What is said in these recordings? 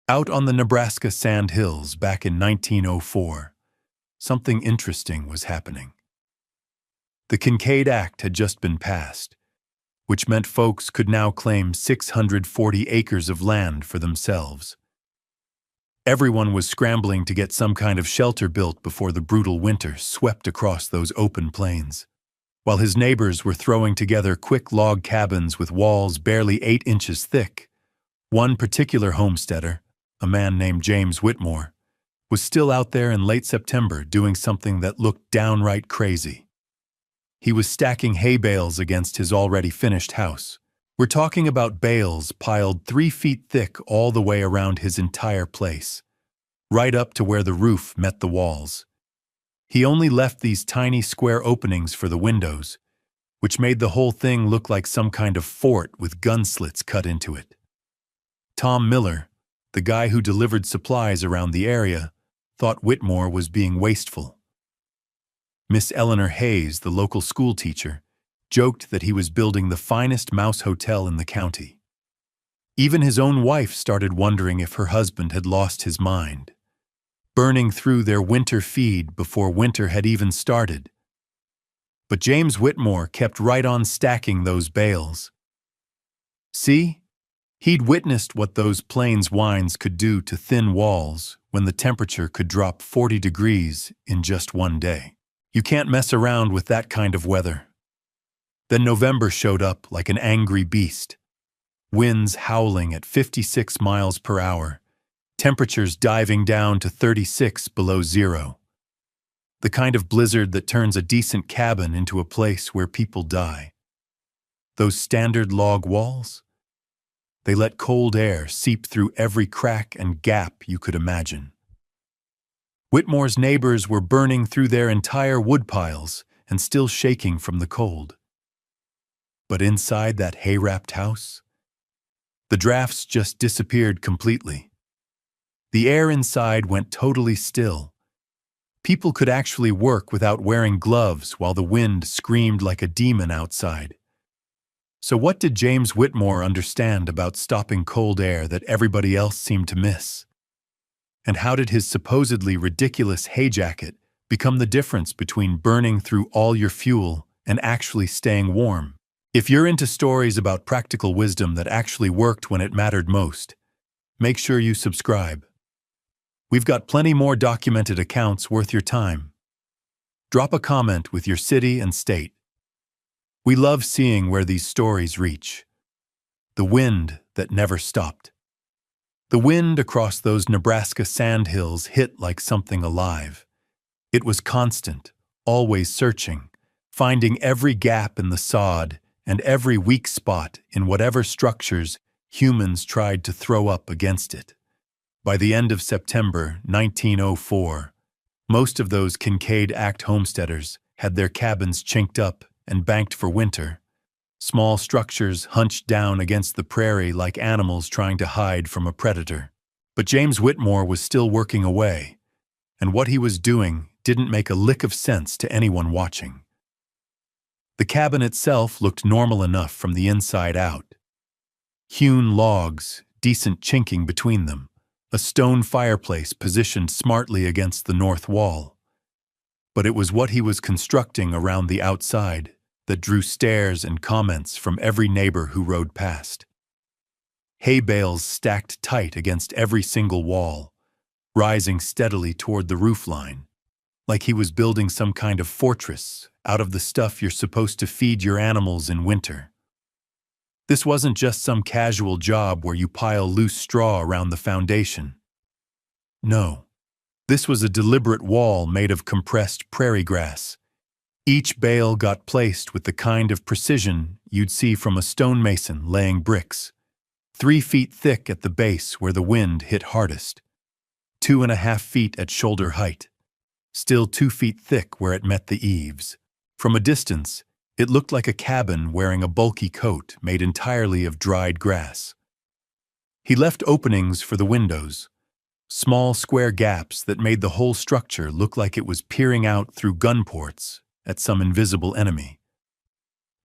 Out on the Nebraska sand hills back in 1904, something interesting was happening. The Kincaid Act had just been passed, which meant folks could now claim 640 acres of land for themselves. Everyone was scrambling to get some kind of shelter built before the brutal winter swept across those open plains, while his neighbors were throwing together quick log cabins with walls barely 8 inches thick. One particular homesteader, a man named James Whitmore, was still out there in late September doing something that looked downright crazy. He was stacking hay bales against his already finished house. We're talking about bales piled 3 feet thick all the way around his entire place, right up to where the roof met the walls. He only left these tiny square openings for the windows, which made the whole thing look like some kind of fort with gun slits cut into it. Tom Miller, the guy who delivered supplies around the area, thought Whitmore was being wasteful. Miss Eleanor Hayes, the local school teacher, joked that he was building the finest mouse hotel in the county. Even his own wife started wondering if her husband had lost his mind, burning through their winter feed before winter had even started. But James Whitmore kept right on stacking those bales. See? He'd witnessed what those plains wines could do to thin walls when the temperature could drop 40 degrees in just one day. You can't mess around with that kind of weather. Then November showed up like an angry beast. Winds howling at 56 miles per hour, temperatures diving down to 36 below zero. The kind of blizzard that turns a decent cabin into a place where people die. Those standard log walls? They let cold air seep through every crack and gap you could imagine. Whitmore's neighbors were burning through their entire wood piles and still shaking from the cold. But inside that hay-wrapped house, the drafts just disappeared completely. The air inside went totally still. People could actually work without wearing gloves while the wind screamed like a demon outside. So what did James Whitmore understand about stopping cold air that everybody else seemed to miss? And how did his supposedly ridiculous hay jacket become the difference between burning through all your fuel and actually staying warm? If you're into stories about practical wisdom that actually worked when it mattered most, make sure you subscribe. We've got plenty more documented accounts worth your time. Drop a comment with your city and state. We love seeing where these stories reach. The wind that never stopped. The wind across those Nebraska sandhills hit like something alive. It was constant, always searching, finding every gap in the sod and every weak spot in whatever structures humans tried to throw up against it. By the end of September 1904, most of those Kincaid Act homesteaders had their cabins chinked up and banked for winter, small structures hunched down against the prairie like animals trying to hide from a predator. But James Whitmore was still working away, and what he was doing didn't make a lick of sense to anyone watching. The cabin itself looked normal enough from the inside out. Hewn logs, decent chinking between them, a stone fireplace positioned smartly against the north wall. But it was what he was constructing around the outside that drew stares and comments from every neighbor who rode past. Hay bales stacked tight against every single wall, rising steadily toward the roof line, like he was building some kind of fortress out of the stuff you're supposed to feed your animals in winter. This wasn't just some casual job where you pile loose straw around the foundation. No, this was a deliberate wall made of compressed prairie grass. Each bale got placed with the kind of precision you'd see from a stonemason laying bricks, 3 feet thick at the base where the wind hit hardest, 2.5 feet at shoulder height, still 2 feet thick where it met the eaves. From a distance, it looked like a cabin wearing a bulky coat made entirely of dried grass. He left openings for the windows, small square gaps that made the whole structure look like it was peering out through gun ports at some invisible enemy.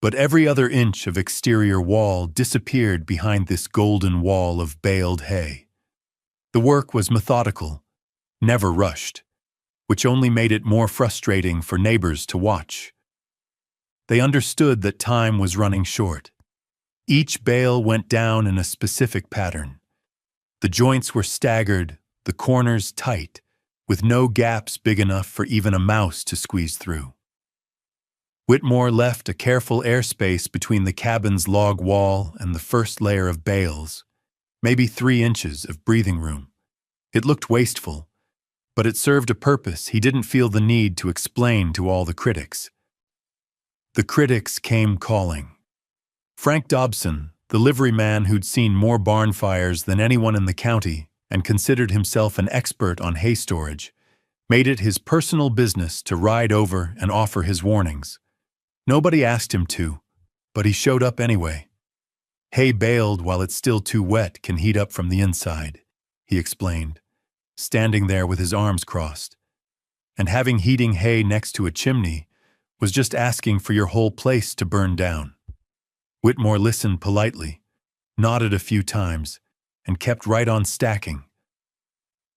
But every other inch of exterior wall disappeared behind this golden wall of baled hay. The work was methodical, never rushed, which only made it more frustrating for neighbors to watch. They understood that time was running short. Each bale went down in a specific pattern. The joints were staggered, the corners tight, with no gaps big enough for even a mouse to squeeze through. Whitmore left a careful airspace between the cabin's log wall and the first layer of bales, maybe 3 inches of breathing room. It looked wasteful, but it served a purpose he didn't feel the need to explain to all the critics. The critics came calling. Frank Dobson, the liveryman who'd seen more barn fires than anyone in the county and considered himself an expert on hay storage, made it his personal business to ride over and offer his warnings. Nobody asked him to, but he showed up anyway. Hay baled while it's still too wet can heat up from the inside, he explained, standing there with his arms crossed. And having heating hay next to a chimney was just asking for your whole place to burn down. Whitmore listened politely, nodded a few times, and kept right on stacking.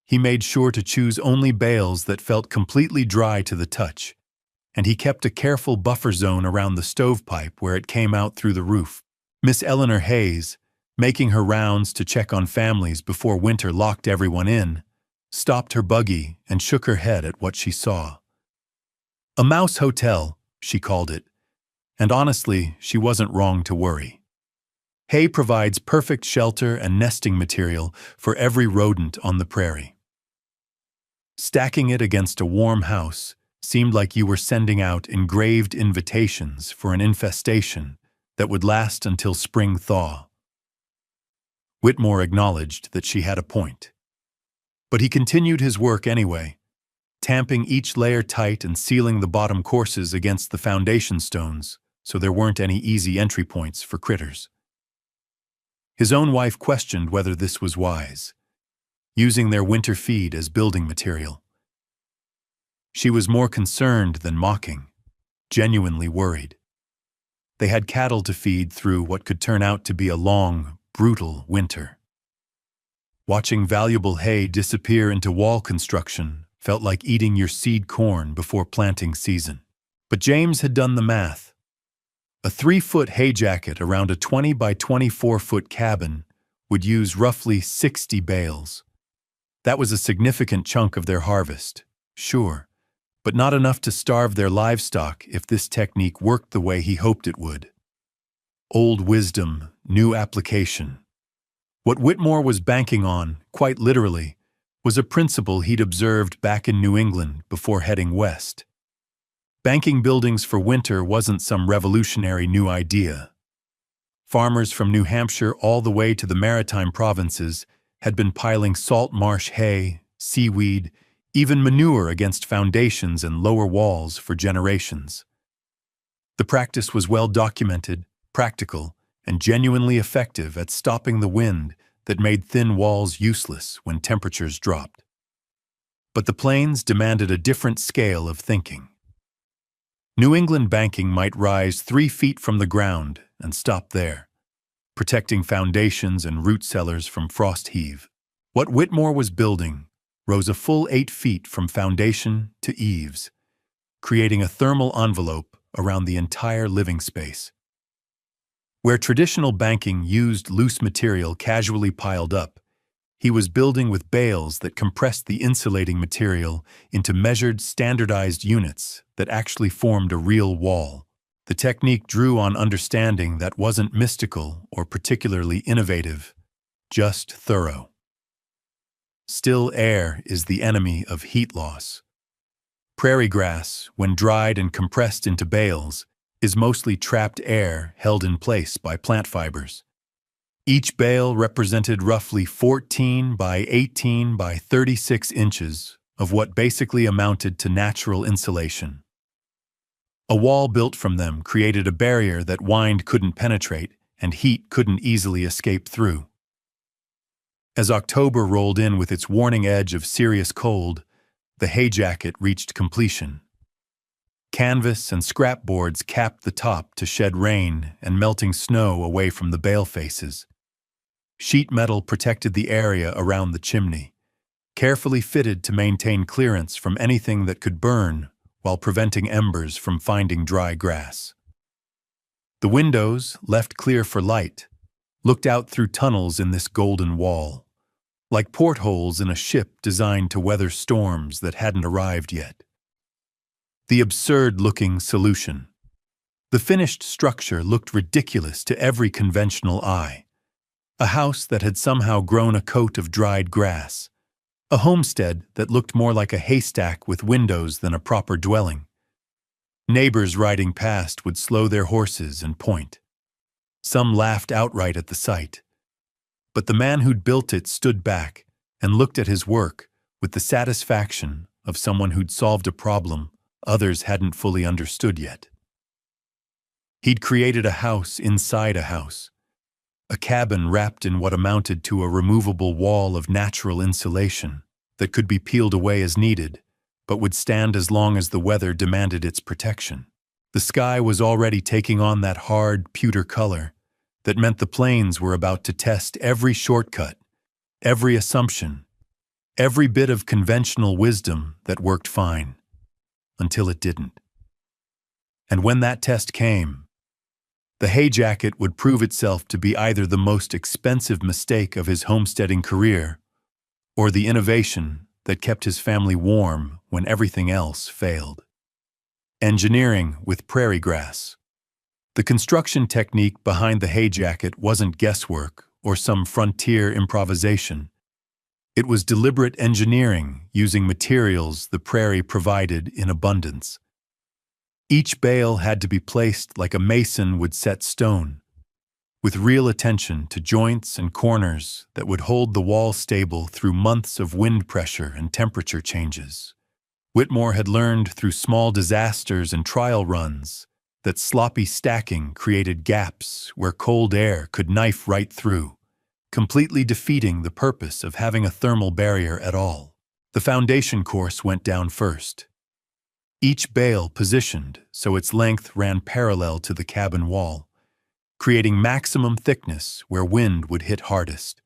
He made sure to choose only bales that felt completely dry to the touch, and he kept a careful buffer zone around the stovepipe where it came out through the roof. Miss Eleanor Hayes, making her rounds to check on families before winter locked everyone in, stopped her buggy and shook her head at what she saw. A mouse hotel, she called it, and honestly, she wasn't wrong to worry. Hay provides perfect shelter and nesting material for every rodent on the prairie. Stacking it against a warm house seemed like you were sending out engraved invitations for an infestation that would last until spring thaw. Whitmore acknowledged that she had a point. But he continued his work anyway, tamping each layer tight and sealing the bottom courses against the foundation stones so there weren't any easy entry points for critters. His own wife questioned whether this was wise, using their winter feed as building material. She was more concerned than mocking, genuinely worried. They had cattle to feed through what could turn out to be a long, brutal winter. Watching valuable hay disappear into wall construction felt like eating your seed corn before planting season. But James had done the math. A 3-foot hay jacket around a 20 by 24-foot cabin would use roughly 60 bales. That was a significant chunk of their harvest, sure, but not enough to starve their livestock if this technique worked the way he hoped it would. Old wisdom, new application. What Whitmore was banking on, quite literally, was a principle he'd observed back in New England before heading west. Banking buildings for winter wasn't some revolutionary new idea. Farmers from New Hampshire all the way to the maritime provinces had been piling salt marsh hay, seaweed, even manure against foundations and lower walls for generations. The practice was well documented, practical, and genuinely effective at stopping the wind that made thin walls useless when temperatures dropped. But the plains demanded a different scale of thinking. New England banking might rise 3 feet from the ground and stop there, protecting foundations and root cellars from frost heave. What Whitmore was building rose a full 8 feet from foundation to eaves, creating a thermal envelope around the entire living space. Where traditional banking used loose material casually piled up, he was building with bales that compressed the insulating material into measured, standardized units that actually formed a real wall. The technique drew on understanding that wasn't mystical or particularly innovative, just thorough. Still air is the enemy of heat loss. Prairie grass, when dried and compressed into bales, is mostly trapped air held in place by plant fibers. Each bale represented roughly 14 by 18 by 36 inches of what basically amounted to natural insulation. A wall built from them created a barrier that wind couldn't penetrate and heat couldn't easily escape through. As October rolled in with its warning edge of serious cold, the hay jacket reached completion. Canvas and scrap boards capped the top to shed rain and melting snow away from the bale faces. Sheet metal protected the area around the chimney, carefully fitted to maintain clearance from anything that could burn while preventing embers from finding dry grass. The windows, left clear for light, looked out through tunnels in this golden wall, like portholes in a ship designed to weather storms that hadn't arrived yet. The absurd-looking solution. The finished structure looked ridiculous to every conventional eye. A house that had somehow grown a coat of dried grass. A homestead that looked more like a haystack with windows than a proper dwelling. Neighbors riding past would slow their horses and point. Some laughed outright at the sight. But the man who'd built it stood back and looked at his work with the satisfaction of someone who'd solved a problem others hadn't fully understood yet. He'd created a house inside a house, a cabin wrapped in what amounted to a removable wall of natural insulation that could be peeled away as needed, but would stand as long as the weather demanded its protection. The sky was already taking on that hard, pewter color that meant the plains were about to test every shortcut, every assumption, every bit of conventional wisdom that worked fine, until it didn't. And when that test came, the hay jacket would prove itself to be either the most expensive mistake of his homesteading career or the innovation that kept his family warm when everything else failed. Engineering with prairie grass. The construction technique behind the hay jacket wasn't guesswork or some frontier improvisation. It was deliberate engineering using materials the prairie provided in abundance. Each bale had to be placed like a mason would set stone, with real attention to joints and corners that would hold the wall stable through months of wind pressure and temperature changes. Whitmore had learned through small disasters and trial runs that sloppy stacking created gaps where cold air could knife right through, completely defeating the purpose of having a thermal barrier at all. The foundation course went down first. Each bale positioned so its length ran parallel to the cabin wall, creating maximum thickness where wind would hit hardest.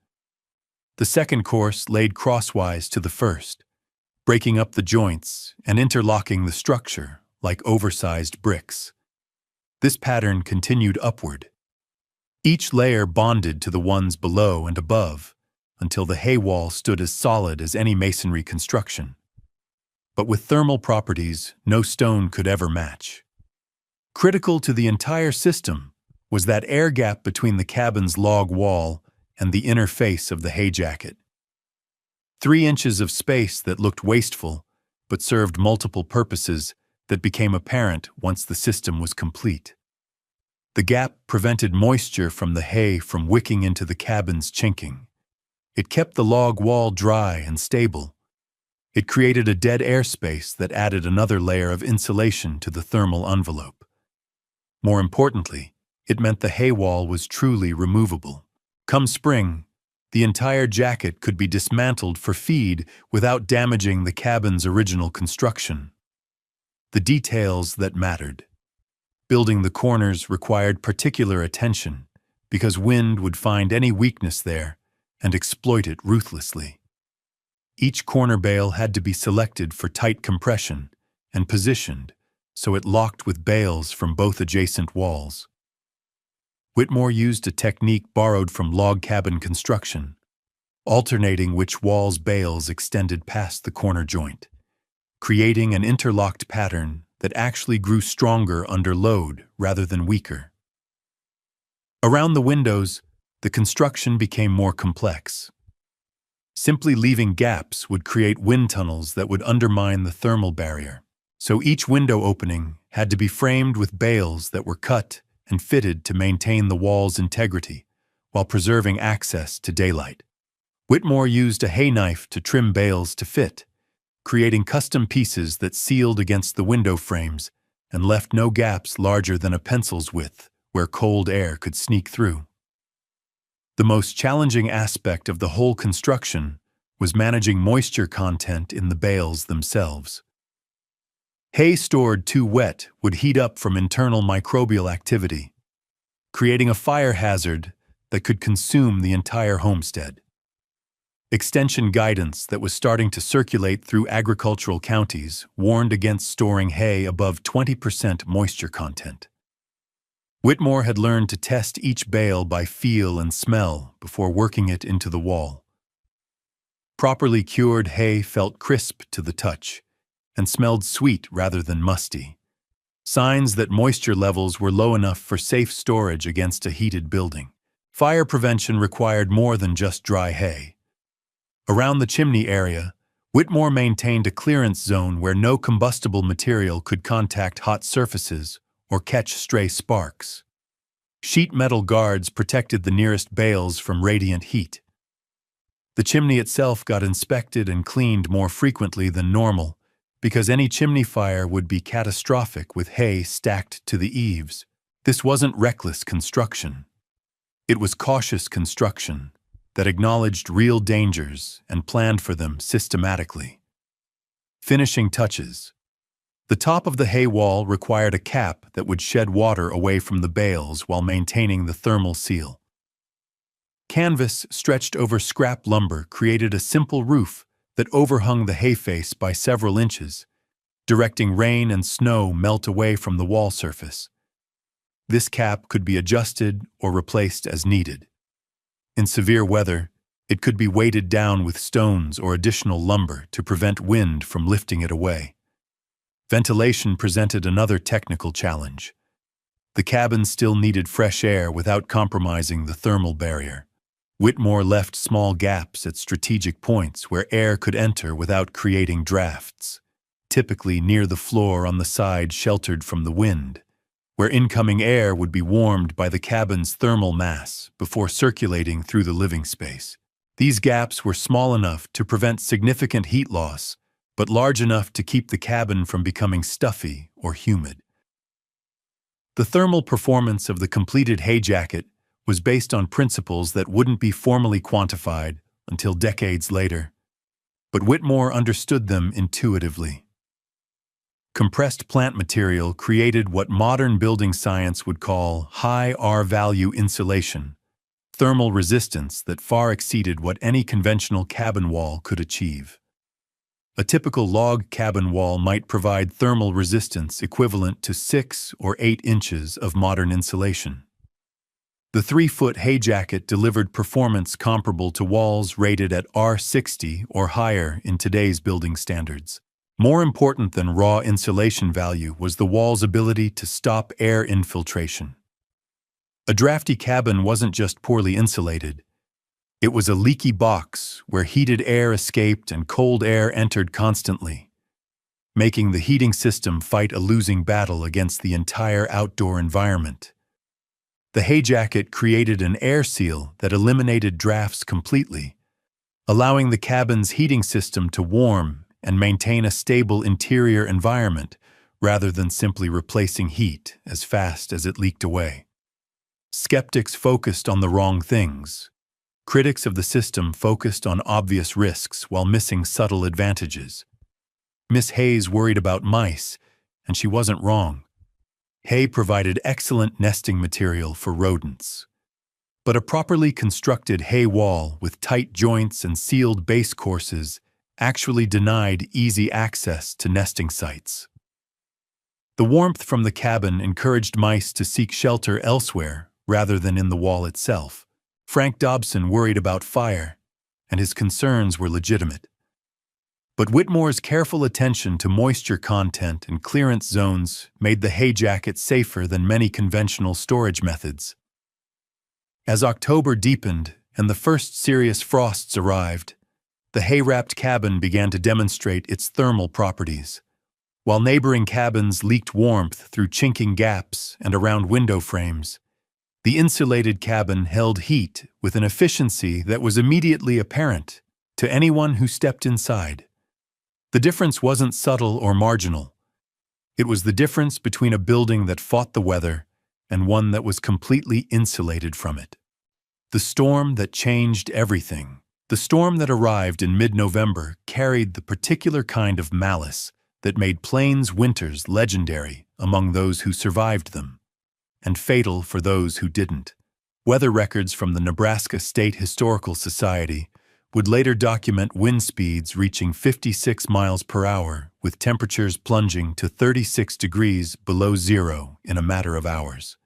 The second course laid crosswise to the first, breaking up the joints and interlocking the structure like oversized bricks. This pattern continued upward. Each layer bonded to the ones below and above until the hay wall stood as solid as any masonry construction. But with thermal properties no stone could ever match. Critical to the entire system was that air gap between the cabin's log wall and the inner face of the hay jacket. 3 inches of space that looked wasteful but served multiple purposes that became apparent once the system was complete. The gap prevented moisture from the hay from wicking into the cabin's chinking. It kept the log wall dry and stable. It created a dead air space that added another layer of insulation to the thermal envelope. More importantly, it meant the hay wall was truly removable. Come spring, the entire jacket could be dismantled for feed without damaging the cabin's original construction. The details that mattered. Building the corners required particular attention because wind would find any weakness there and exploit it ruthlessly. Each corner bale had to be selected for tight compression and positioned so it locked with bales from both adjacent walls. Whitmore used a technique borrowed from log cabin construction, alternating which wall's bales extended past the corner joint, creating an interlocked pattern that actually grew stronger under load rather than weaker. Around the windows, the construction became more complex. Simply leaving gaps would create wind tunnels that would undermine the thermal barrier, so each window opening had to be framed with bales that were cut and fitted to maintain the wall's integrity while preserving access to daylight. Whitmore used a hay knife to trim bales to fit, creating custom pieces that sealed against the window frames and left no gaps larger than a pencil's width where cold air could sneak through. The most challenging aspect of the whole construction was managing moisture content in the bales themselves. Hay stored too wet would heat up from internal microbial activity, creating a fire hazard that could consume the entire homestead. Extension guidance that was starting to circulate through agricultural counties warned against storing hay above 20% moisture content. Whitmore had learned to test each bale by feel and smell before working it into the wall. Properly cured hay felt crisp to the touch and smelled sweet rather than musty, signs that moisture levels were low enough for safe storage against a heated building. Fire prevention required more than just dry hay. Around the chimney area, Whitmore maintained a clearance zone where no combustible material could contact hot surfaces or catch stray sparks. Sheet metal guards protected the nearest bales from radiant heat. The chimney itself got inspected and cleaned more frequently than normal, because any chimney fire would be catastrophic with hay stacked to the eaves. This wasn't reckless construction. It was cautious construction that acknowledged real dangers and planned for them systematically. Finishing touches. The top of the hay wall required a cap that would shed water away from the bales while maintaining the thermal seal. Canvas stretched over scrap lumber created a simple roof that overhung the hay face by several inches, directing rain and snow melt away from the wall surface. This cap could be adjusted or replaced as needed. In severe weather, it could be weighted down with stones or additional lumber to prevent wind from lifting it away. Ventilation presented another technical challenge. The cabin still needed fresh air without compromising the thermal barrier. Whitmore left small gaps at strategic points where air could enter without creating drafts, typically near the floor on the side sheltered from the wind, where incoming air would be warmed by the cabin's thermal mass before circulating through the living space. These gaps were small enough to prevent significant heat loss, but large enough to keep the cabin from becoming stuffy or humid. The thermal performance of the completed hay jacket was based on principles that wouldn't be formally quantified until decades later, but Whitmore understood them intuitively. Compressed plant material created what modern building science would call high R-value insulation, thermal resistance that far exceeded what any conventional cabin wall could achieve. A typical log cabin wall might provide thermal resistance equivalent to 6 or 8 inches of modern insulation. The 3-foot hay jacket delivered performance comparable to walls rated at R60 or higher in today's building standards. More important than raw insulation value was the wall's ability to stop air infiltration. A drafty cabin wasn't just poorly insulated. It was a leaky box where heated air escaped and cold air entered constantly, making the heating system fight a losing battle against the entire outdoor environment. The hay jacket created an air seal that eliminated drafts completely, allowing the cabin's heating system to warm and maintain a stable interior environment rather than simply replacing heat as fast as it leaked away. Skeptics focused on the wrong things. Critics of the system focused on obvious risks while missing subtle advantages. Miss Hayes worried about mice, and she wasn't wrong. Hay provided excellent nesting material for rodents. But a properly constructed hay wall with tight joints and sealed base courses actually denied easy access to nesting sites. The warmth from the cabin encouraged mice to seek shelter elsewhere rather than in the wall itself. Frank Dobson worried about fire, and his concerns were legitimate. But Whitmore's careful attention to moisture content and clearance zones made the hay jacket safer than many conventional storage methods. As October deepened and the first serious frosts arrived, the hay-wrapped cabin began to demonstrate its thermal properties. While neighboring cabins leaked warmth through chinking gaps and around window frames, the insulated cabin held heat with an efficiency that was immediately apparent to anyone who stepped inside. The difference wasn't subtle or marginal. It was the difference between a building that fought the weather and one that was completely insulated from it. The storm that changed everything. The storm that arrived in mid-November carried the particular kind of malice that made Plains winters legendary among those who survived them, and fatal for those who didn't. Weather records from the Nebraska State Historical Society would later document wind speeds reaching 56 miles per hour, with temperatures plunging to 36 degrees below zero in a matter of hours.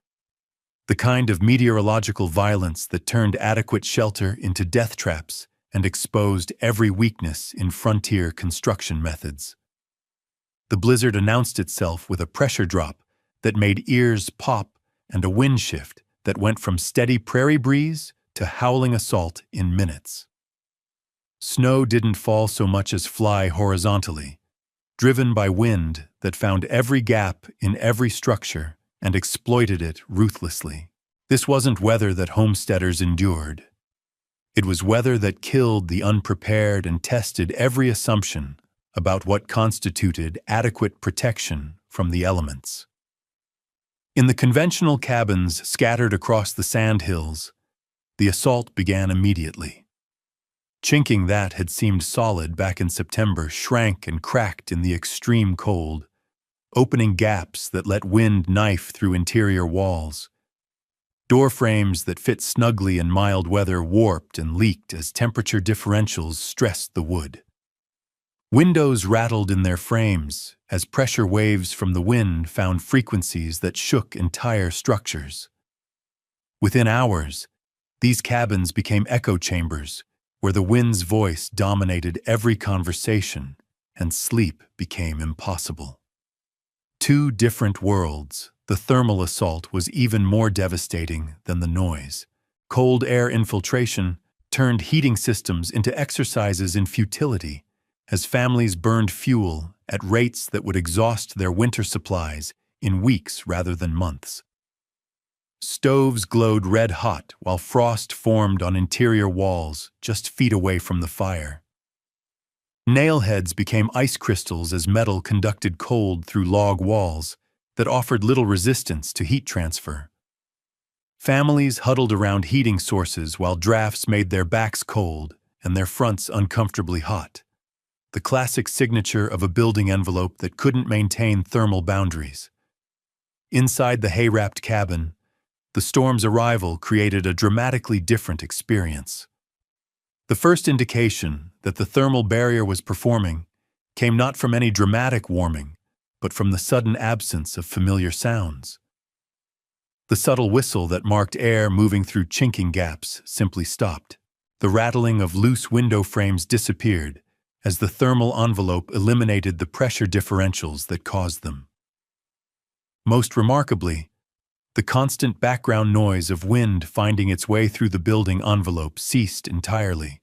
The kind of meteorological violence that turned adequate shelter into death traps and exposed every weakness in frontier construction methods. The blizzard announced itself with a pressure drop that made ears pop and a wind shift that went from steady prairie breeze to howling assault in minutes. Snow didn't fall so much as fly horizontally, driven by wind that found every gap in every structure and exploited it ruthlessly. This wasn't weather that homesteaders endured. It was weather that killed the unprepared and tested every assumption about what constituted adequate protection from the elements. In the conventional cabins scattered across the sandhills, the assault began immediately. Chinking that had seemed solid back in September shrank and cracked in the extreme cold, opening gaps that let wind knife through interior walls. Door frames that fit snugly in mild weather warped and leaked as temperature differentials stressed the wood. Windows rattled in their frames as pressure waves from the wind found frequencies that shook entire structures. Within hours, these cabins became echo chambers where the wind's voice dominated every conversation and sleep became impossible. Two different worlds. The thermal assault was even more devastating than the noise. Cold air infiltration turned heating systems into exercises in futility as families burned fuel at rates that would exhaust their winter supplies in weeks rather than months. Stoves glowed red-hot while frost formed on interior walls just feet away from the fire. Nail heads became ice crystals as metal conducted cold through log walls that offered little resistance to heat transfer. Families huddled around heating sources while drafts made their backs cold and their fronts uncomfortably hot, the classic signature of a building envelope that couldn't maintain thermal boundaries. Inside the hay-wrapped cabin, the storm's arrival created a dramatically different experience. The first indication that the thermal barrier was performing came not from any dramatic warming, but from the sudden absence of familiar sounds. The subtle whistle that marked air moving through chinking gaps simply stopped. The rattling of loose window frames disappeared as the thermal envelope eliminated the pressure differentials that caused them. Most remarkably, the constant background noise of wind finding its way through the building envelope ceased entirely,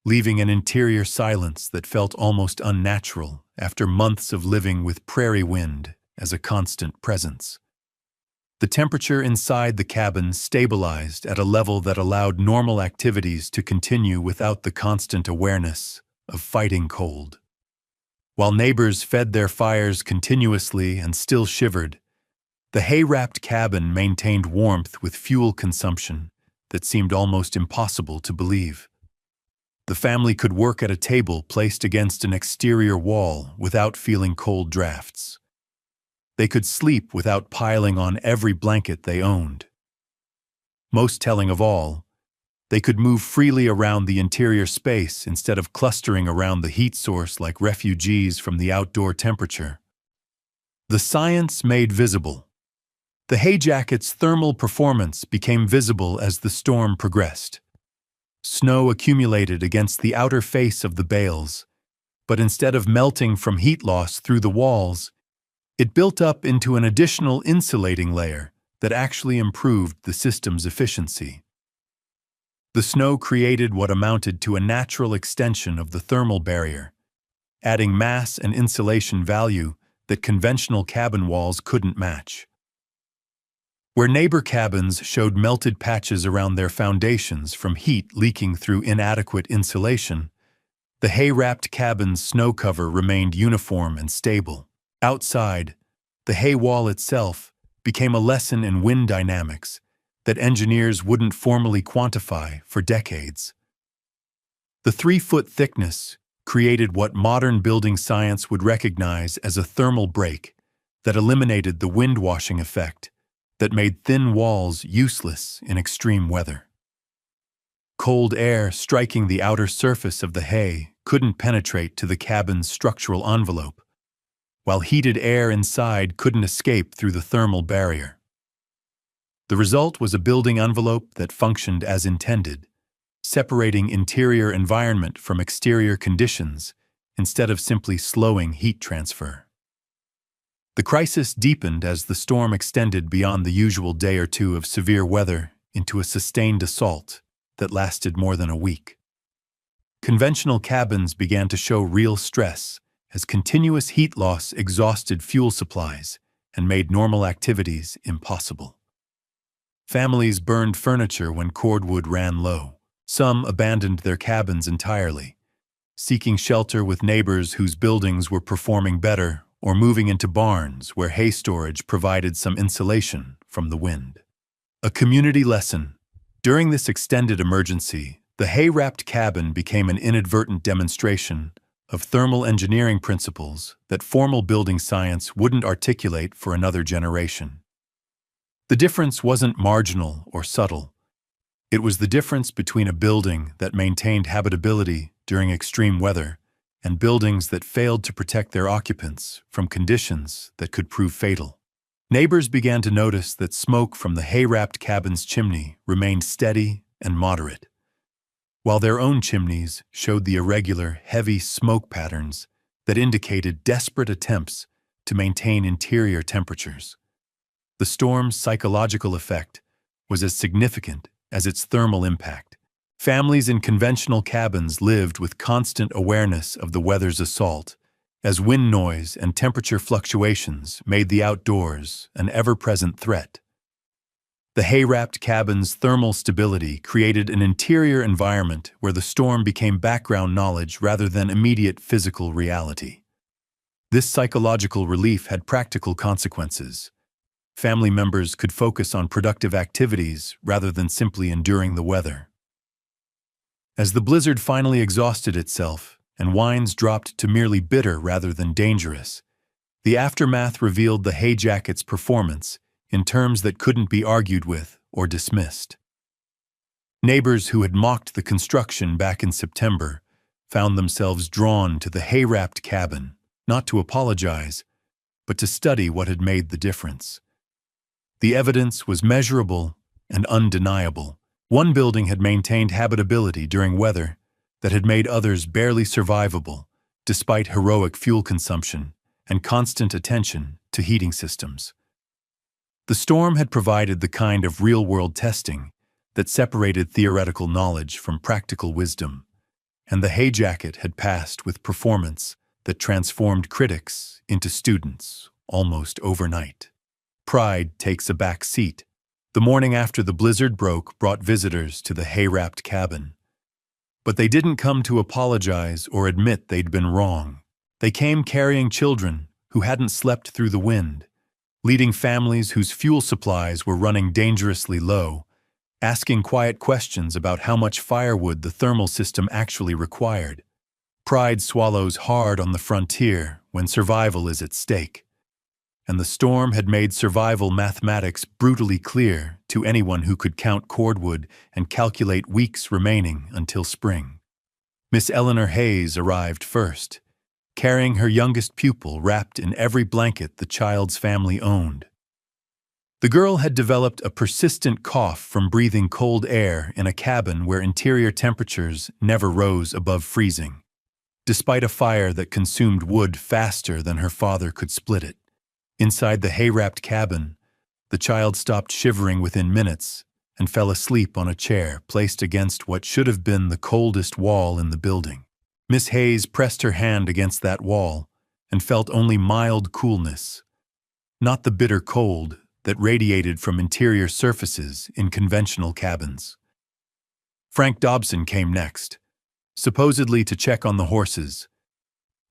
leaving an interior silence that felt almost unnatural after months of living with prairie wind as a constant presence. The temperature inside the cabin stabilized at a level that allowed normal activities to continue without the constant awareness of fighting cold. While neighbors fed their fires continuously and still shivered, the hay-wrapped cabin maintained warmth with fuel consumption that seemed almost impossible to believe. The family could work at a table placed against an exterior wall without feeling cold drafts. They could sleep without piling on every blanket they owned. Most telling of all, they could move freely around the interior space instead of clustering around the heat source like refugees from the outdoor temperature. The science made visible. The hay jacket's thermal performance became visible as the storm progressed. Snow accumulated against the outer face of the bales, but instead of melting from heat loss through the walls, it built up into an additional insulating layer that actually improved the system's efficiency. The snow created what amounted to a natural extension of the thermal barrier, adding mass and insulation value that conventional cabin walls couldn't match. Where neighbor cabins showed melted patches around their foundations from heat leaking through inadequate insulation, the hay-wrapped cabin's snow cover remained uniform and stable. Outside, the hay wall itself became a lesson in wind dynamics that engineers wouldn't formally quantify for decades. The 3-foot thickness created what modern building science would recognize as a thermal break that eliminated the wind washing effect that made thin walls useless in extreme weather. Cold air striking the outer surface of the hay couldn't penetrate to the cabin's structural envelope, while heated air inside couldn't escape through the thermal barrier. The result was a building envelope that functioned as intended, separating interior environment from exterior conditions instead of simply slowing heat transfer. The crisis deepened as the storm extended beyond the usual day or two of severe weather into a sustained assault that lasted more than a week. Conventional cabins began to show real stress as continuous heat loss exhausted fuel supplies and made normal activities impossible. Families burned furniture when cordwood ran low. Some abandoned their cabins entirely, seeking shelter with neighbors whose buildings were performing better or moving into barns where hay storage provided some insulation from the wind. A community lesson. During this extended emergency, the hay-wrapped cabin became an inadvertent demonstration of thermal engineering principles that formal building science wouldn't articulate for another generation. The difference wasn't marginal or subtle. It was the difference between a building that maintained habitability during extreme weather and buildings that failed to protect their occupants from conditions that could prove fatal. Neighbors began to notice that smoke from the hay-wrapped cabin's chimney remained steady and moderate, while their own chimneys showed the irregular, heavy smoke patterns that indicated desperate attempts to maintain interior temperatures. The storm's psychological effect was as significant as its thermal impact. Families in conventional cabins lived with constant awareness of the weather's assault, as wind noise and temperature fluctuations made the outdoors an ever-present threat. The hay-wrapped cabin's thermal stability created an interior environment where the storm became background knowledge rather than immediate physical reality. This psychological relief had practical consequences. Family members could focus on productive activities rather than simply enduring the weather. As the blizzard finally exhausted itself and wines dropped to merely bitter rather than dangerous, the aftermath revealed the hay jacket's performance in terms that couldn't be argued with or dismissed. Neighbors who had mocked the construction back in September found themselves drawn to the hay-wrapped cabin, not to apologize, but to study what had made the difference. The evidence was measurable and undeniable. One building had maintained habitability during weather that had made others barely survivable, despite heroic fuel consumption and constant attention to heating systems. The storm had provided the kind of real-world testing that separated theoretical knowledge from practical wisdom, and the hay jacket had passed with performance that transformed critics into students almost overnight. Pride takes a back seat. The morning after the blizzard broke brought visitors to the hay-wrapped cabin. But they didn't come to apologize or admit they'd been wrong. They came carrying children who hadn't slept through the wind, leading families whose fuel supplies were running dangerously low, asking quiet questions about how much firewood the thermal system actually required. Pride swallows hard on the frontier when survival is at stake. And the storm had made survival mathematics brutally clear to anyone who could count cordwood and calculate weeks remaining until spring. Miss Eleanor Hayes arrived first, carrying her youngest pupil wrapped in every blanket the child's family owned. The girl had developed a persistent cough from breathing cold air in a cabin where interior temperatures never rose above freezing, despite a fire that consumed wood faster than her father could split it. Inside the hay-wrapped cabin, the child stopped shivering within minutes and fell asleep on a chair placed against what should have been the coldest wall in the building. Miss Hayes pressed her hand against that wall and felt only mild coolness, not the bitter cold that radiated from interior surfaces in conventional cabins. Frank Dobson came next, supposedly to check on the horses,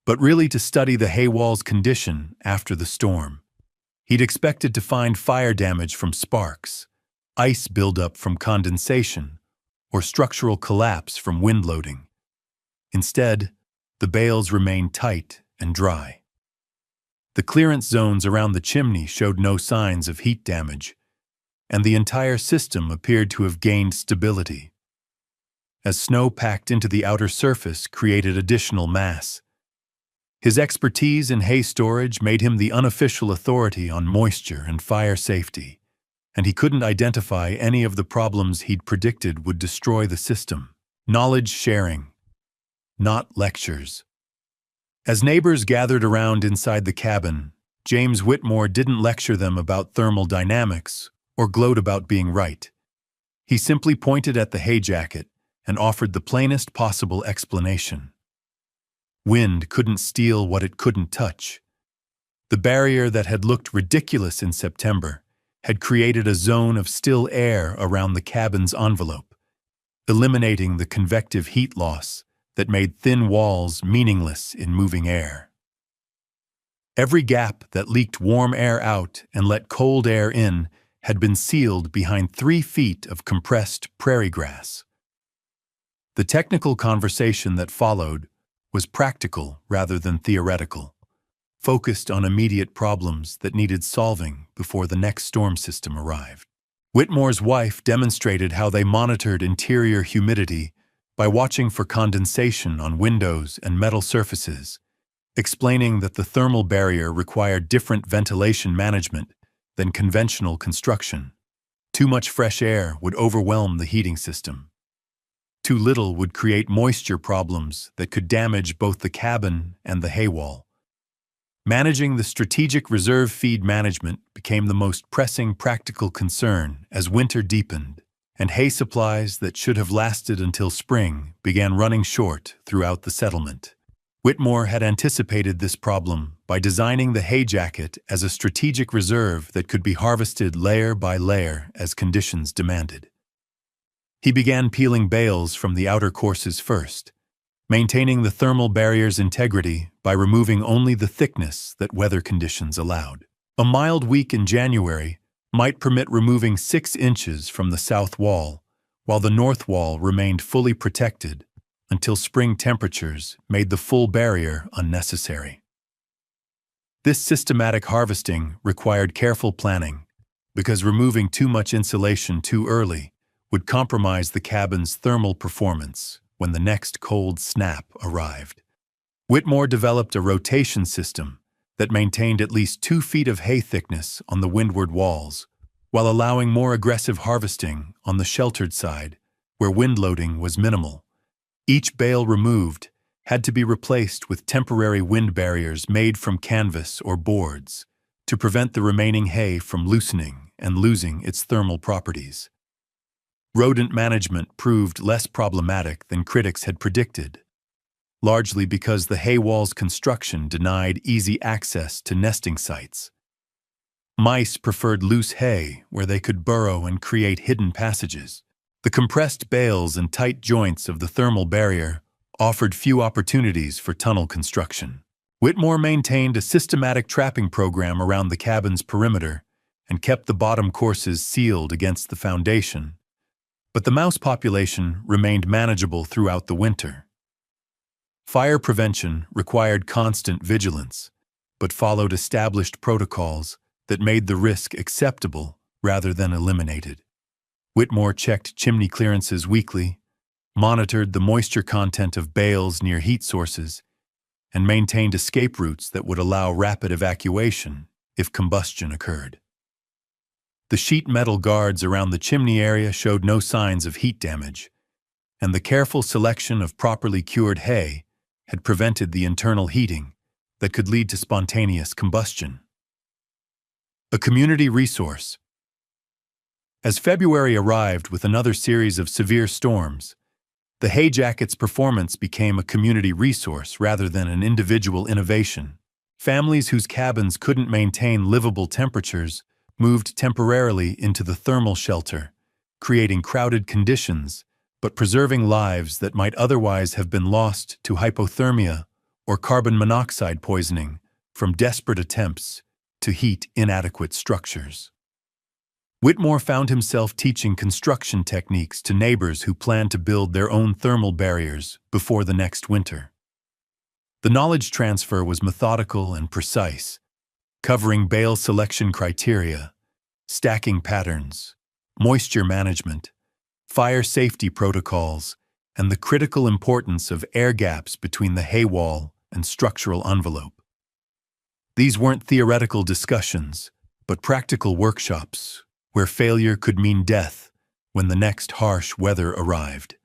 but really to study the hay wall's condition after the storm. He'd expected to find fire damage from sparks, ice buildup from condensation, or structural collapse from wind loading. Instead, the bales remained tight and dry. The clearance zones around the chimney showed no signs of heat damage, and the entire system appeared to have gained stability. As snow packed into the outer surface created additional mass. His expertise in hay storage made him the unofficial authority on moisture and fire safety, and he couldn't identify any of the problems he'd predicted would destroy the system. Knowledge sharing, not lectures. As neighbors gathered around inside the cabin, James Whitmore didn't lecture them about thermal dynamics or gloat about being right. He simply pointed at the hay jacket and offered the plainest possible explanation. Wind couldn't steal what it couldn't touch. The barrier that had looked ridiculous in September had created a zone of still air around the cabin's envelope, eliminating the convective heat loss that made thin walls meaningless in moving air. Every gap that leaked warm air out and let cold air in had been sealed behind 3 feet of compressed prairie grass. The technical conversation that followed was practical rather than theoretical, focused on immediate problems that needed solving before the next storm system arrived. Whitmore's wife demonstrated how they monitored interior humidity by watching for condensation on windows and metal surfaces, explaining that the thermal barrier required different ventilation management than conventional construction. Too much fresh air would overwhelm the heating system. Too little would create moisture problems that could damage both the cabin and the hay wall. Managing the strategic reserve feed management became the most pressing practical concern as winter deepened, and hay supplies that should have lasted until spring began running short throughout the settlement. Whitmore had anticipated this problem by designing the hay jacket as a strategic reserve that could be harvested layer by layer as conditions demanded. He began peeling bales from the outer courses first, maintaining the thermal barrier's integrity by removing only the thickness that weather conditions allowed. A mild week in January might permit removing 6 inches from the south wall, while the north wall remained fully protected until spring temperatures made the full barrier unnecessary. This systematic harvesting required careful planning, because removing too much insulation too early would compromise the cabin's thermal performance when the next cold snap arrived. Whitmore developed a rotation system that maintained at least 2 feet of hay thickness on the windward walls, while allowing more aggressive harvesting on the sheltered side, where wind loading was minimal. Each bale removed had to be replaced with temporary wind barriers made from canvas or boards to prevent the remaining hay from loosening and losing its thermal properties. Rodent management proved less problematic than critics had predicted, largely because the hay wall's construction denied easy access to nesting sites. Mice preferred loose hay where they could burrow and create hidden passages. The compressed bales and tight joints of the thermal barrier offered few opportunities for tunnel construction. Whitmore maintained a systematic trapping program around the cabin's perimeter and kept the bottom courses sealed against the foundation, but the mouse population remained manageable throughout the winter. Fire prevention required constant vigilance, but followed established protocols that made the risk acceptable rather than eliminated. Whitmore checked chimney clearances weekly, monitored the moisture content of bales near heat sources, and maintained escape routes that would allow rapid evacuation if combustion occurred. The sheet metal guards around the chimney area showed no signs of heat damage, and the careful selection of properly cured hay had prevented the internal heating that could lead to spontaneous combustion. A community resource. As February arrived with another series of severe storms, the hay jacket's performance became a community resource rather than an individual innovation. Families whose cabins couldn't maintain livable temperatures moved temporarily into the thermal shelter, creating crowded conditions but preserving lives that might otherwise have been lost to hypothermia or carbon monoxide poisoning from desperate attempts to heat inadequate structures. Whitmore found himself teaching construction techniques to neighbors who planned to build their own thermal barriers before the next winter. The knowledge transfer was methodical and precise, covering bale selection criteria, stacking patterns, moisture management, fire safety protocols, and the critical importance of air gaps between the hay wall and structural envelope. These weren't theoretical discussions, but practical workshops where failure could mean death when the next harsh weather arrived.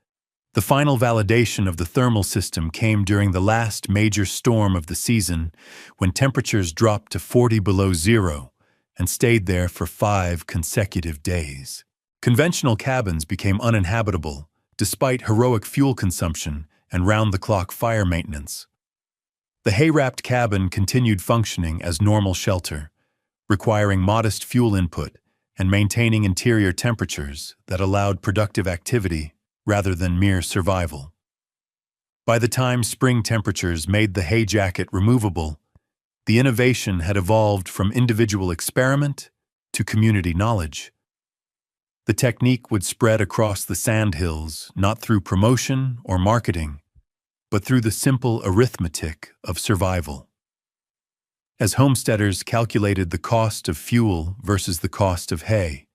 The final validation of the thermal system came during the last major storm of the season, when temperatures dropped to 40 below zero and stayed there for 5 consecutive days. Conventional cabins became uninhabitable, despite heroic fuel consumption and round-the-clock fire maintenance. The hay-wrapped cabin continued functioning as normal shelter, requiring modest fuel input and maintaining interior temperatures that allowed productive activity rather than mere survival. By the time spring temperatures made the hay jacket removable, the innovation had evolved from individual experiment to community knowledge. The technique would spread across the sandhills not through promotion or marketing, but through the simple arithmetic of survival. As homesteaders calculated the cost of fuel versus the cost of hay,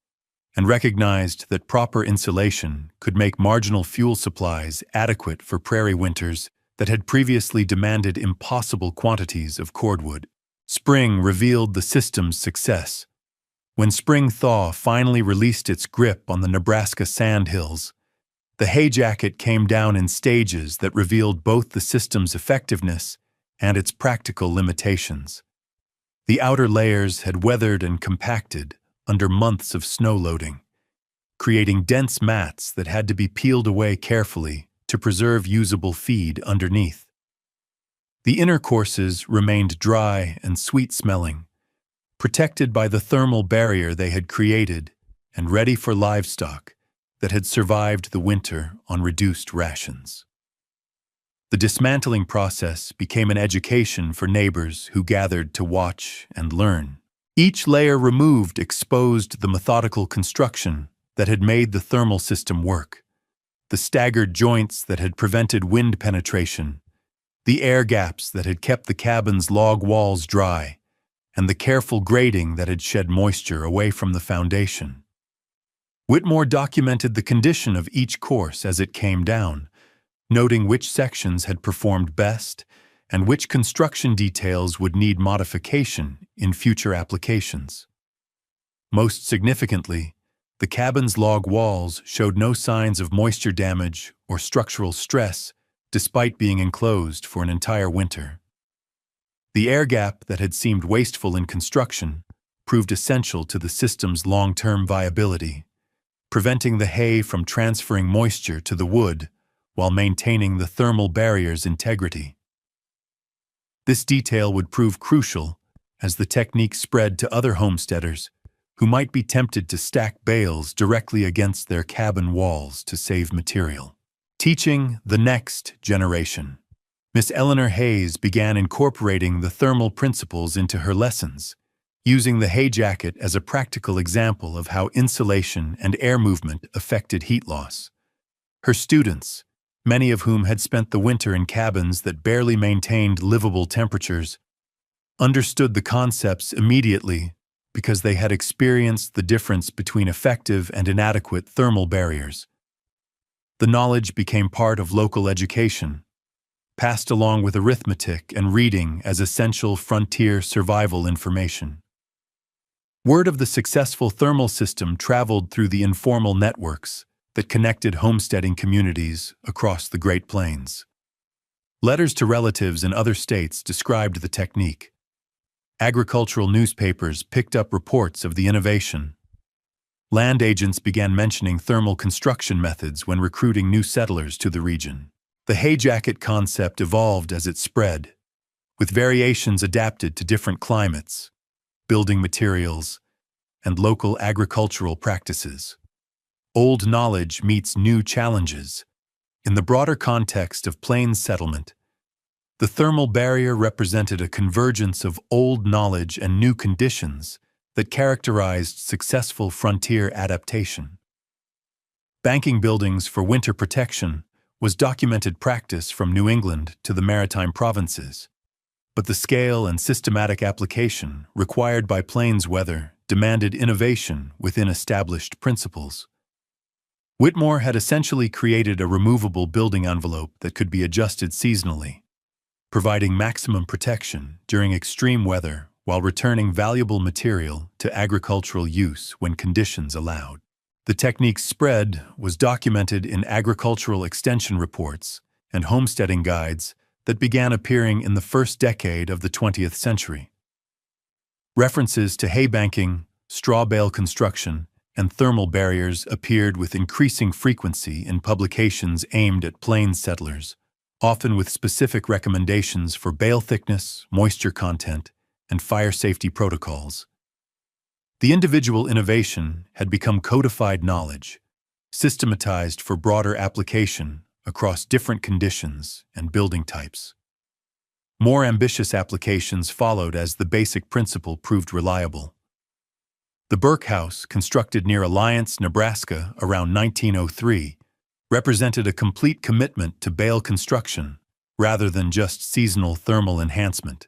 and recognized that proper insulation could make marginal fuel supplies adequate for prairie winters that had previously demanded impossible quantities of cordwood, spring revealed the system's success. When spring thaw finally released its grip on the Nebraska sandhills, the hay jacket came down in stages that revealed both the system's effectiveness and its practical limitations. The outer layers had weathered and compacted under months of snow loading, creating dense mats that had to be peeled away carefully to preserve usable feed underneath. The inner courses remained dry and sweet-smelling, protected by the thermal barrier they had created and ready for livestock that had survived the winter on reduced rations. The dismantling process became an education for neighbors who gathered to watch and learn. Each layer removed exposed the methodical construction that had made the thermal system work, the staggered joints that had prevented wind penetration, the air gaps that had kept the cabin's log walls dry, and the careful grading that had shed moisture away from the foundation. Whitmore documented the condition of each course as it came down, noting which sections had performed best and which construction details would need modification in future applications. Most significantly, the cabin's log walls showed no signs of moisture damage or structural stress despite being enclosed for an entire winter. The air gap that had seemed wasteful in construction proved essential to the system's long-term viability, preventing the hay from transferring moisture to the wood while maintaining the thermal barrier's integrity. This detail would prove crucial as the technique spread to other homesteaders who might be tempted to stack bales directly against their cabin walls to save material. Teaching the next generation. Miss Eleanor Hayes began incorporating the thermal principles into her lessons, using the hay jacket as a practical example of how insulation and air movement affected heat loss. Her students, many of whom had spent the winter in cabins that barely maintained livable temperatures, understood the concepts immediately because they had experienced the difference between effective and inadequate thermal barriers. The knowledge became part of local education, passed along with arithmetic and reading as essential frontier survival information. Word of the successful thermal system traveled through the informal networks that connected homesteading communities across the Great Plains. Letters to relatives in other states described the technique. Agricultural newspapers picked up reports of the innovation. Land agents began mentioning thermal construction methods when recruiting new settlers to the region. The hay jacket concept evolved as it spread, with variations adapted to different climates, building materials, and local agricultural practices. Old knowledge meets new challenges. In the broader context of plains settlement, the thermal barrier represented a convergence of old knowledge and new conditions that characterized successful frontier adaptation. Banking buildings for winter protection was documented practice from New England to the maritime provinces, but the scale and systematic application required by plains weather demanded innovation within established principles. Whitmore had essentially created a removable building envelope that could be adjusted seasonally, providing maximum protection during extreme weather while returning valuable material to agricultural use when conditions allowed. The technique's spread was documented in agricultural extension reports and homesteading guides that began appearing in the first decade of the 20th century. References to hay banking, straw bale construction, and thermal barriers appeared with increasing frequency in publications aimed at plains settlers, often with specific recommendations for bale thickness, moisture content, and fire safety protocols. The individual innovation had become codified knowledge, systematized for broader application across different conditions and building types. More ambitious applications followed as the basic principle proved reliable. The Burke House, constructed near Alliance, Nebraska around 1903, represented a complete commitment to bale construction rather than just seasonal thermal enhancement.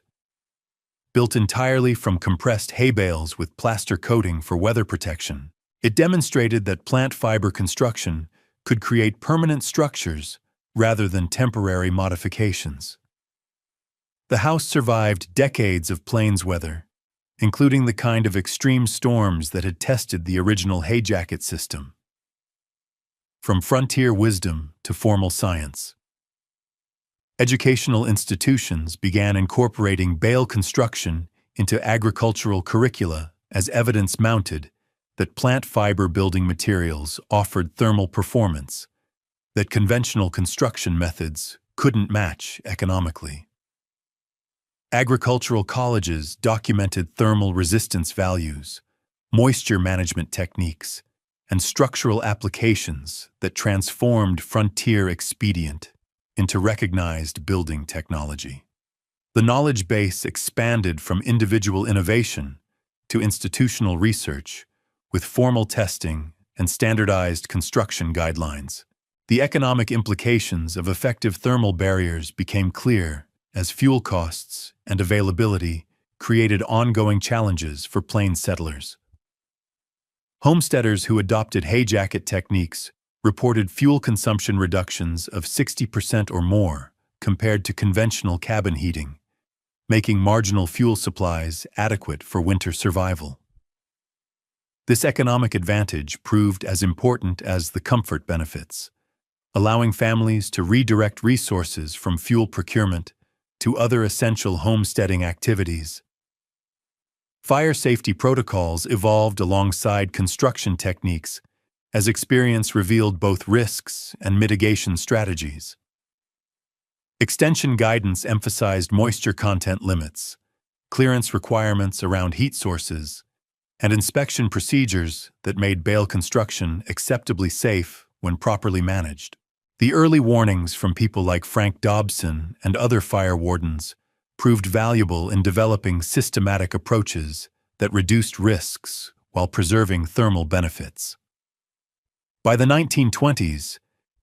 Built entirely from compressed hay bales with plaster coating for weather protection, it demonstrated that plant fiber construction could create permanent structures rather than temporary modifications. The house survived decades of plains weather, including the kind of extreme storms that had tested the original hay jacket system. From frontier wisdom to formal science, educational institutions began incorporating bale construction into agricultural curricula as evidence mounted that plant fiber building materials offered thermal performance that conventional construction methods couldn't match economically. Agricultural colleges documented thermal resistance values, moisture management techniques, and structural applications that transformed frontier expedient into recognized building technology. The knowledge base expanded from individual innovation to institutional research, with formal testing and standardized construction guidelines. The economic implications of effective thermal barriers became clear as fuel costs and availability created ongoing challenges for plains settlers. Homesteaders who adopted hay jacket techniques reported fuel consumption reductions of 60% or more compared to conventional cabin heating, making marginal fuel supplies adequate for winter survival. This economic advantage proved as important as the comfort benefits, allowing families to redirect resources from fuel procurement to other essential homesteading activities. Fire safety protocols evolved alongside construction techniques as experience revealed both risks and mitigation strategies. Extension guidance emphasized moisture content limits, clearance requirements around heat sources, and inspection procedures that made bale construction acceptably safe when properly managed. The early warnings from people like Frank Dobson and other fire wardens proved valuable in developing systematic approaches that reduced risks while preserving thermal benefits. By the 1920s,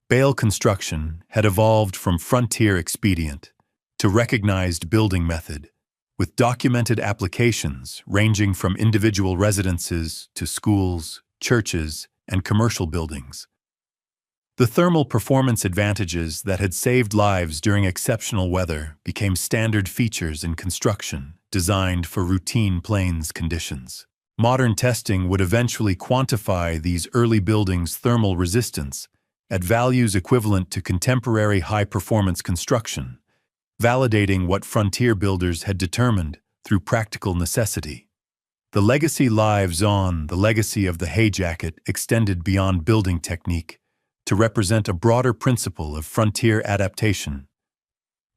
bale construction had evolved from frontier expedient to recognized building method, with documented applications ranging from individual residences to schools, churches, and commercial buildings. The thermal performance advantages that had saved lives during exceptional weather became standard features in construction designed for routine plains conditions. Modern testing would eventually quantify these early buildings' thermal resistance at values equivalent to contemporary high-performance construction, validating what frontier builders had determined through practical necessity. The legacy lives on. The legacy of the hay jacket extended beyond building technique to represent a broader principle of frontier adaptation.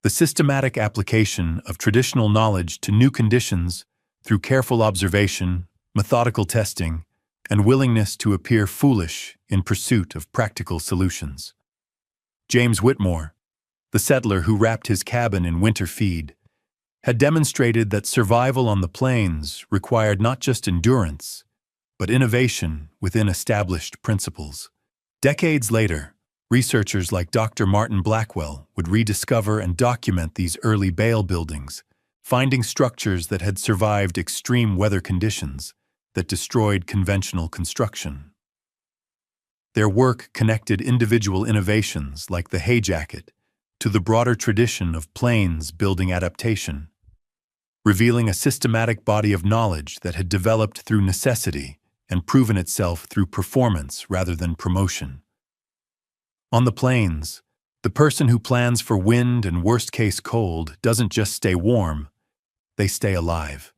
The systematic application of traditional knowledge to new conditions through careful observation, methodical testing, and willingness to appear foolish in pursuit of practical solutions. James Whitmore, the settler who wrapped his cabin in winter feed, had demonstrated that survival on the plains required not just endurance, but innovation within established principles. Decades later, researchers like Dr. Martin Blackwell would rediscover and document these early bale buildings, finding structures that had survived extreme weather conditions, that destroyed conventional construction. Their work connected individual innovations like the hay jacket to the broader tradition of plains building adaptation, revealing a systematic body of knowledge that had developed through necessity and proven itself through performance rather than promotion. On the plains, the person who plans for wind and worst-case cold doesn't just stay warm, they stay alive.